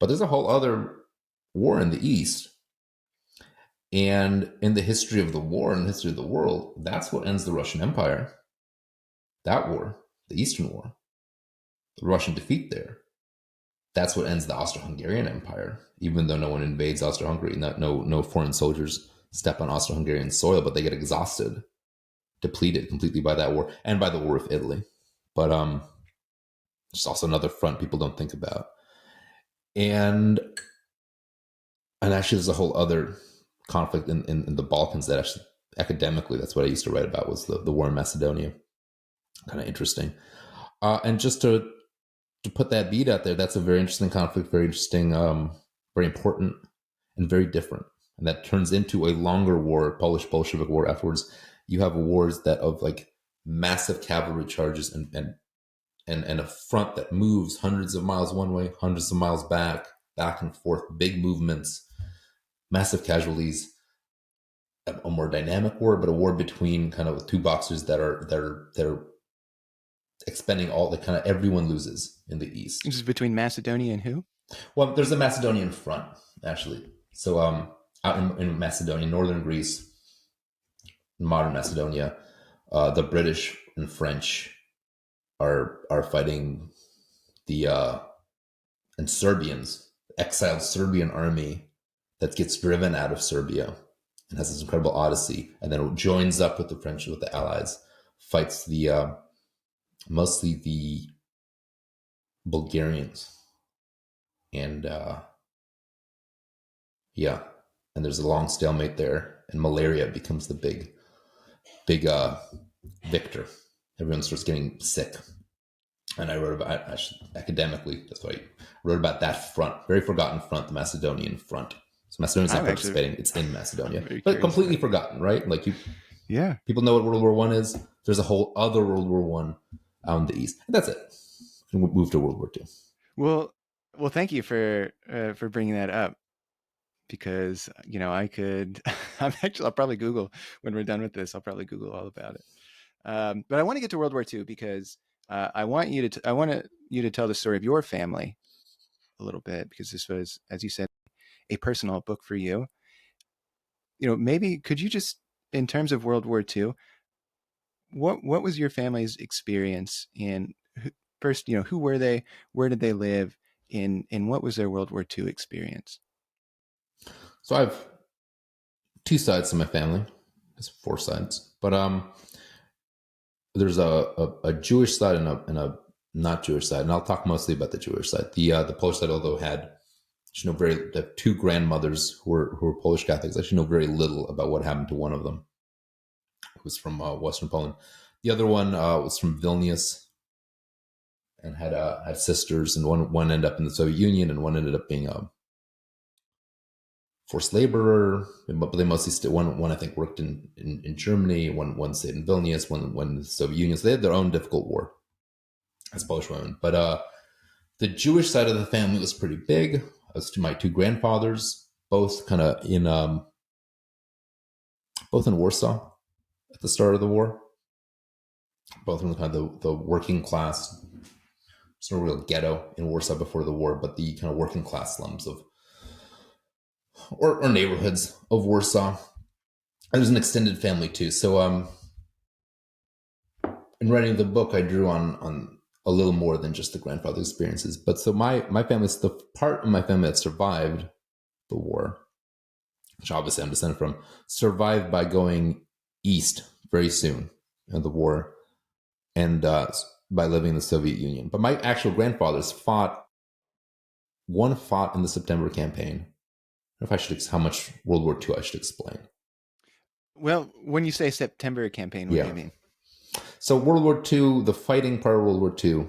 But there's a whole other war in the East. And in the history of the war and the history of the world, that's what ends the Russian Empire. That war, the Eastern War, the Russian defeat there. That's what ends the Austro-Hungarian Empire, even though no one invades Austro-Hungary, no foreign soldiers step on Austro-Hungarian soil, but they get exhausted, depleted completely by that war and by the War of Italy. But there's also another front people don't think about. And actually there's a whole other conflict in the Balkans that actually academically, that's what I used to write about, was the war in Macedonia. Kind of interesting. And just to put that beat out there, that's a very interesting conflict, very interesting, very important, and very different. And that turns into a longer war, Polish Bolshevik war afterwards. You have wars that of like massive cavalry charges and a front that moves hundreds of miles one way, hundreds of miles back and forth, big movements, massive casualties. A more dynamic war, but a war between kind of two boxers that are expending all the kind of everyone loses in the East. This is between Macedonia and who? Well, there's a Macedonian front actually. So out in Macedonia, northern Greece, modern Macedonia, the British and French are fighting the and Serbians, exiled Serbian army that gets driven out of Serbia and has this incredible odyssey, and then joins up with the French, with the Allies, fights the mostly the Bulgarians, and and there's a long stalemate there, and malaria becomes the big victor. Everyone starts getting sick, and I wrote about academically. That's why I wrote about that front, very forgotten front, the Macedonian front. So Macedonia's not participating; it's in Macedonia, but completely forgotten, right? Like people know what World War I is. There's a whole other World War I out in the East, and that's it. And we'll move to World War II. Well, thank you for bringing that up, because I could. I'll probably Google when we're done with this. I'll probably Google all about it. But I want to get to World War II because I want you to tell the story of your family a little bit, because this was, as you said, a personal book for you. Maybe could you just, in terms of World War II, what was your family's experience in first? Who were they? Where did they live? And what was their World War II experience? So I have two sides to my family. There's four sides, but there's a Jewish side and a not Jewish side, and I'll talk mostly about the Jewish side. The Polish side, although had the two grandmothers who were Polish Catholics, I actually know very little about what happened to one of them. It was from Western Poland. The other one was from Vilnius, and had sisters, and one ended up in the Soviet Union, and one ended up being a forced laborer. But they mostly stayed. One I think worked in Germany. One stayed in Vilnius. One in the Soviet Union. So they had their own difficult war as Polish women. But the Jewish side of the family was pretty big. As to my two grandfathers, both kind of both in Warsaw at the start of the war. Both in kind of the working class. There's no real ghetto in Warsaw before the war, but the kind of working class slums or neighborhoods of Warsaw. And there's an extended family too. So in writing the book, I drew on a little more than just the grandfather experiences. But so my family's the part of my family that survived the war, which obviously I'm descended from, survived by going east very soon in the war, and by living in the Soviet Union. But my actual grandfathers fought in the September campaign. I don't know if how much World War II I should explain. Well, when you say September campaign, what do you mean? So World War II, the fighting part of World War II,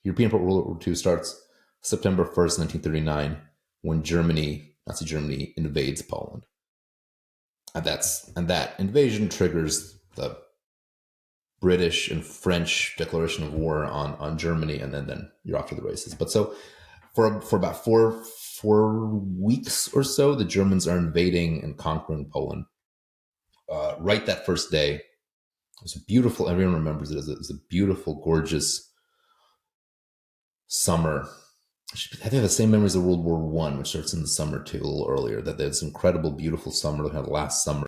European part of World War II starts September 1st, 1939, when Nazi Germany invades Poland. And that invasion triggers the British and French declaration of war on Germany, and then you're off to the races. But so for about four weeks or so, the Germans are invading and conquering Poland. Right that first day, it was a beautiful, everyone remembers it as a beautiful, gorgeous summer I think the same memories of World War One, which starts in the summer too, a little earlier. That there's incredible, beautiful summer, kind of last summer